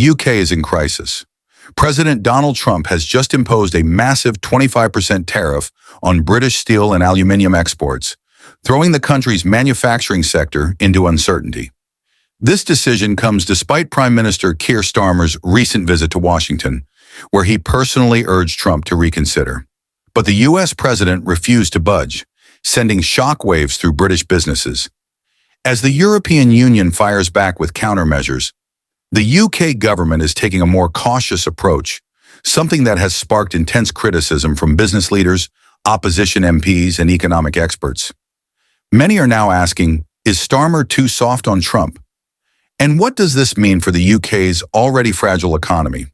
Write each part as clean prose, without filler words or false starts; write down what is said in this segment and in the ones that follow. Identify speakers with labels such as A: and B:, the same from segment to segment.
A: The UK is in crisis. President Donald Trump has just imposed a massive 25% tariff on British steel and aluminium exports, throwing the country's manufacturing sector into uncertainty. This decision comes despite Prime Minister Keir Starmer's recent visit to Washington, where he personally urged Trump to reconsider. But the US president refused to budge, sending shockwaves through British businesses. As the European Union fires back with countermeasures, the UK government is taking a more cautious approach, something that has sparked intense criticism from business leaders, opposition MPs, and economic experts. Many are now asking, is Starmer too soft on Trump? And what does this mean for the UK's already fragile economy?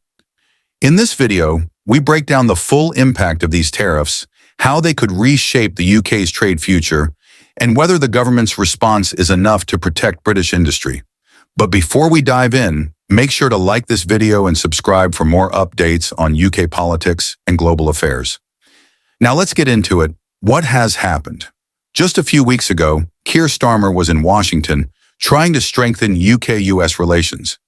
A: In this video, we break down the full impact of these tariffs, how they could reshape the UK's trade future, and whether the government's response is enough to protect British industry. But before we dive in, make sure to like this video and subscribe for more updates on UK politics and global affairs. Now let's get into it. What has happened? Just a few weeks ago, Keir Starmer was in Washington trying to strengthen UK-US relations.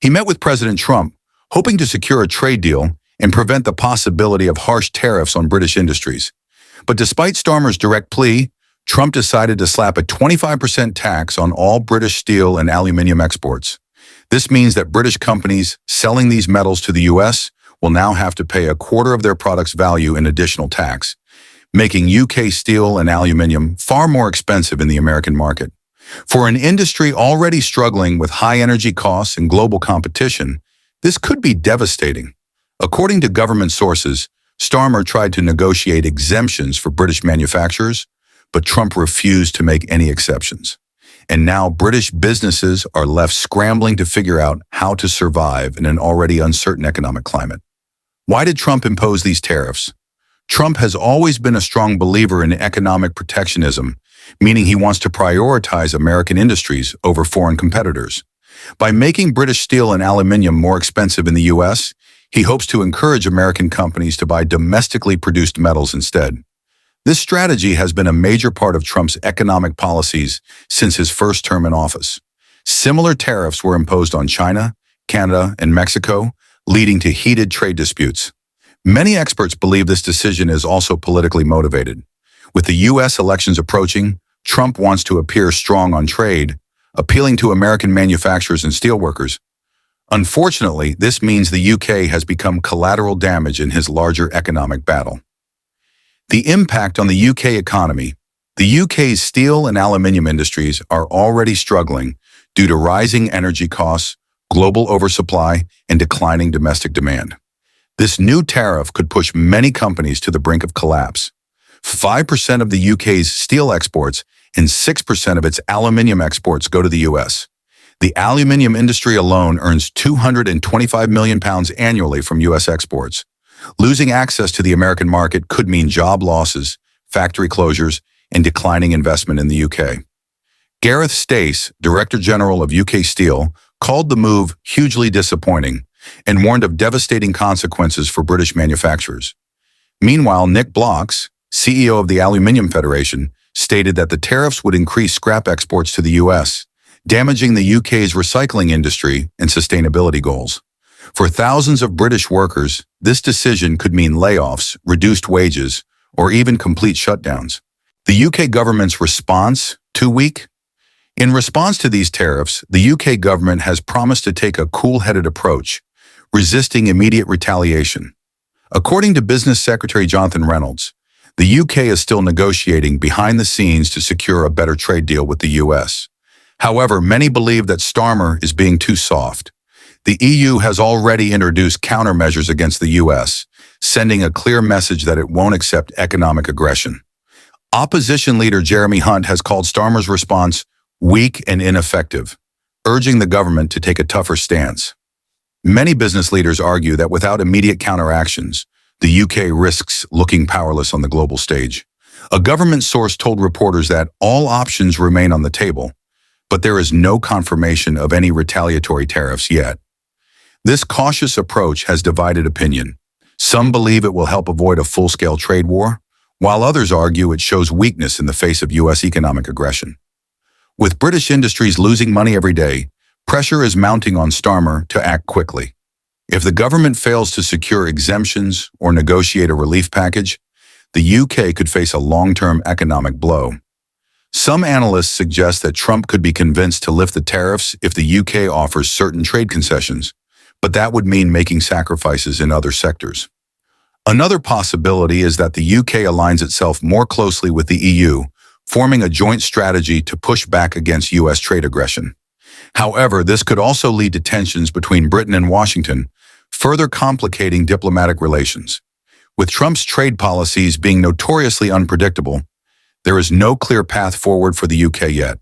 A: He met with President Trump, hoping to secure a trade deal and prevent the possibility of harsh tariffs on British industries. But despite Starmer's direct plea, Trump decided to slap a 25% tax on all British steel and aluminium exports. This means that British companies selling these metals to the US will now have to pay a quarter of their product's value in additional tax, making UK steel and aluminium far more expensive in the American market. For an industry already struggling with high energy costs and global competition, this could be devastating. According to government sources, Starmer tried to negotiate exemptions for British manufacturers, but Trump refused to make any exceptions. And now British businesses are left scrambling to figure out how to survive in an already uncertain economic climate. Why did Trump impose these tariffs? Trump has always been a strong believer in economic protectionism, meaning he wants to prioritize American industries over foreign competitors. By making British steel and aluminium more expensive in the US, he hopes to encourage American companies to buy domestically produced metals instead. This strategy has been a major part of Trump's economic policies since his first term in office. Similar tariffs were imposed on China, Canada, and Mexico, leading to heated trade disputes. Many experts believe this decision is also politically motivated. With the US elections approaching, Trump wants to appear strong on trade, appealing to American manufacturers and steelworkers. Unfortunately, this means the UK has become collateral damage in his larger economic battle. The impact on the UK economy. The UK's steel and aluminium industries are already struggling due to rising energy costs, global oversupply, and declining domestic demand. This new tariff could push many companies to the brink of collapse. 5% of the UK's steel exports and 6% of its aluminium exports go to the US. The aluminium industry alone earns £225 million annually from US exports. Losing access to the American market could mean job losses, factory closures, and declining investment in the UK. Gareth Stace, Director General of UK Steel, called the move hugely disappointing and warned of devastating consequences for British manufacturers. Meanwhile, Nick Blocks, CEO of the Aluminium Federation, stated that the tariffs would increase scrap exports to the US, damaging the UK's recycling industry and sustainability goals. For thousands of British workers, this decision could mean layoffs, reduced wages, or even complete shutdowns. The UK government's response, too weak? In response to these tariffs, the UK government has promised to take a cool-headed approach, resisting immediate retaliation. According to Business Secretary Jonathan Reynolds, the UK is still negotiating behind the scenes to secure a better trade deal with the US. However, many believe that Starmer is being too soft. The EU has already introduced countermeasures against the US, sending a clear message that it won't accept economic aggression. Opposition leader Jeremy Hunt has called Starmer's response weak and ineffective, urging the government to take a tougher stance. Many business leaders argue that without immediate counteractions, the UK risks looking powerless on the global stage. A government source told reporters that all options remain on the table, but there is no confirmation of any retaliatory tariffs yet. This cautious approach has divided opinion. Some believe it will help avoid a full-scale trade war, while others argue it shows weakness in the face of US economic aggression. With British industries losing money every day, Pressure is mounting on Starmer to act quickly. If the government fails to secure exemptions or negotiate a relief package, the UK could face a long-term economic blow. Some analysts suggest that Trump could be convinced to lift the tariffs if the UK offers certain trade concessions, but that would mean making sacrifices in other sectors. Another possibility is that the UK aligns itself more closely with the EU, forming a joint strategy to push back against US trade aggression. However, this could also lead to tensions between Britain and Washington, further complicating diplomatic relations. With Trump's trade policies being notoriously unpredictable, there is no clear path forward for the UK yet.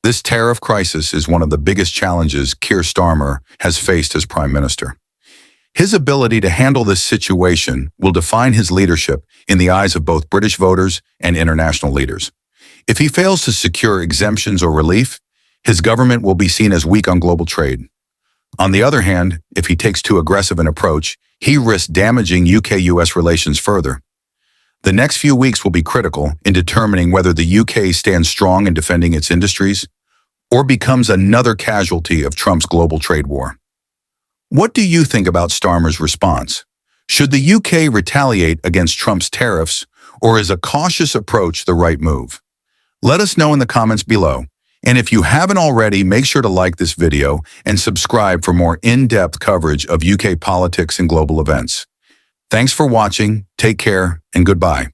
A: This tariff crisis is one of the biggest challenges Keir Starmer has faced as Prime Minister. His ability to handle this situation will define his leadership in the eyes of both British voters and international leaders. If he fails to secure exemptions or relief, his government will be seen as weak on global trade. On the other hand, if he takes too aggressive an approach, he risks damaging UK-US relations further. The next few weeks will be critical in determining whether the UK stands strong in defending its industries or becomes another casualty of Trump's global trade war. What do you think about Starmer's response? Should the UK retaliate against Trump's tariffs, or is a cautious approach the right move? Let us know in the comments below. And if you haven't already, make sure to like this video and subscribe for more in-depth coverage of UK politics and global events. Thanks for watching, take care, and goodbye.